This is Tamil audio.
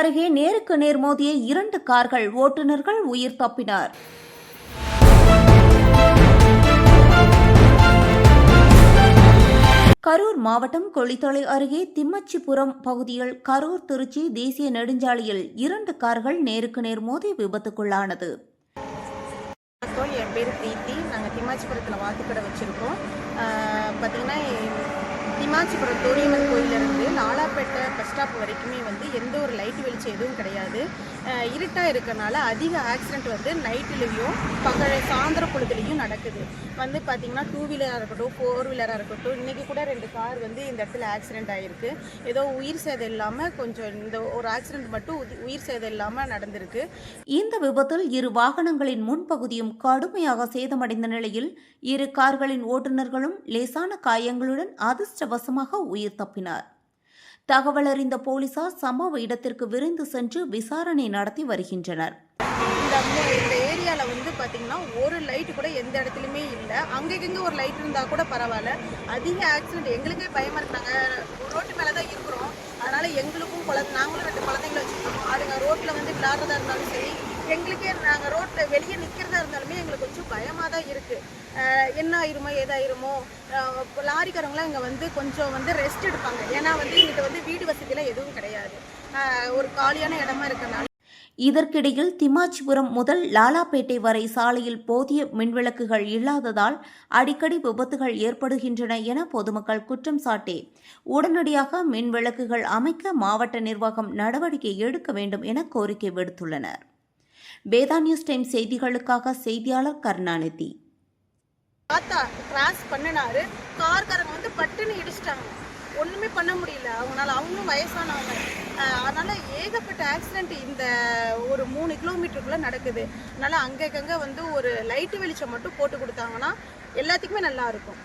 அருகே நேருக்கு நேர் மோதிய 2 கார்கள், ஓட்டுநர்கள் உயிர் தப்பினர். கரூர் மாவட்டம் கொளித்தலை அருகே திம்மச்சிபுரம் பகுதியில் கரூர் திருச்சி தேசிய நெடுஞ்சாலையில் 2 கார்கள் நேருக்கு நேர் மோதி விபத்துக்குள்ளானது. என் பேர் பிரீத்தி. நாங்கள் திம்மாச்சிபுரத்தில் வாத்துக்கடை வச்சுருக்கோம். பார்த்திங்கன்னா திம்மாச்சிபுரம் தோரியம்மன் கோயிலிருந்து லாலாப்பேட்டை பஸ் ஸ்டாப் வரைக்குமே எந்த ஒரு லைட்டு வெளிச்சம் எதுவும் கிடையாது. இருட்டாக இருக்கனால அதிக ஆக்சிடெண்ட் நைட்டுலேயும் சாயந்தர பொழுதுலேயும் நடக்குது. பார்த்திங்கன்னா 2 வீலராக இருக்கட்டும், 4 வீலராக இருக்கட்டும். இன்றைக்கி கூட 2 கார் இந்த இடத்துல ஆக்சிடெண்ட் ஆகிருக்கு. ஏதோ உயிர் சேதம் இல்லாமல், கொஞ்சம் இந்த ஒரு ஆக்சிடெண்ட் மட்டும் உயிர் சேதம் இல்லாமல் நடந்திருக்கு. இந்த விபத்தில் 2 வாகனங்களின் முன்பகுதியும் கடுமையாக சேதமடைந்த நிலையில் 2 கார்களின் ஓட்டுநர்களும் லேசான காயங்களுடன் அதிர்ஷ்டவசமாக உயிர் தப்பினார். தகவல் அறிந்த போலீசார் சம்பவ இடத்திற்கு விரைந்து சென்று விசாரணை நடத்தி வருகின்றனர். இந்த ஏரியாவில் பார்த்தீங்கன்னா ஒரு லைட்டு கூட எந்த இடத்துலையுமே இல்லை. அங்கங்கே ஒரு லைட் இருந்தால் கூட பரவாயில்ல. அதிக ஆக்சிடென்ட் எங்களுக்கே பயமாக இருக்கு. நாங்கள் ரோட்டு மேலே தான் இருக்கிறோம். அதனால் எங்களுக்கும் நாங்களும் 2 குழந்தைங்களை வச்சுருக்கோம். அதுங்க ரோட்டில் விளையாடுறதா இருந்தாலும் சரி, எங்களுக்கே நாங்கள் ரோட்டில் வெளியே நிற்கிறதா இருந்தாலுமே எங்களுக்கு கொஞ்சம் பயமாக தான் இருக்குது. என்ன ஆயிருமோ ஏதாயிருமோ. லாரிக்காரங்களாம் இங்கே கொஞ்சம் ரெஸ்ட் எடுப்பாங்க. ஏன்னா இங்கிட்ட வீடு வசதியெல்லாம் எதுவும் கிடையாது. ஒரு காலியான இடமா இருக்கனால. இதற்கிடையில் திம்மாச்சிபுரம் முதல் லாலாப்பேட்டை வரை சாலையில் போதிய மின்விளக்குகள் இல்லாததால் அடிக்கடி விபத்துகள் ஏற்படுகின்றன என பொதுமக்கள் குற்றம் சாட்டி உடனடியாக மின்விளக்குகள் அமைக்க மாவட்ட நிர்வாகம் நடவடிக்கை எடுக்க வேண்டும் என கோரிக்கை விடுத்துள்ளனர். வேதா நியூஸ் டைம் செய்திகளுக்காக செய்தியாளர் கருணாநிதி. கிராஸ் பண்ணினாரு, கார்காரங்க பட்டுன்னு இடிச்சிட்டாங்க. ஒன்றுமே பண்ண முடியல அவங்களால. அவங்களும் வயசானவங்க. அதனால் ஏகப்பட்ட ஆக்சிடெண்ட் இந்த ஒரு 3 கிலோமீட்டருக்குள்ளே நடக்குது. அதனால் அங்கங்கே ஒரு லைட்டு வெளிச்சம் மட்டும் போட்டு கொடுத்தாங்கன்னா எல்லாத்துக்குமே நல்லா இருக்கும்.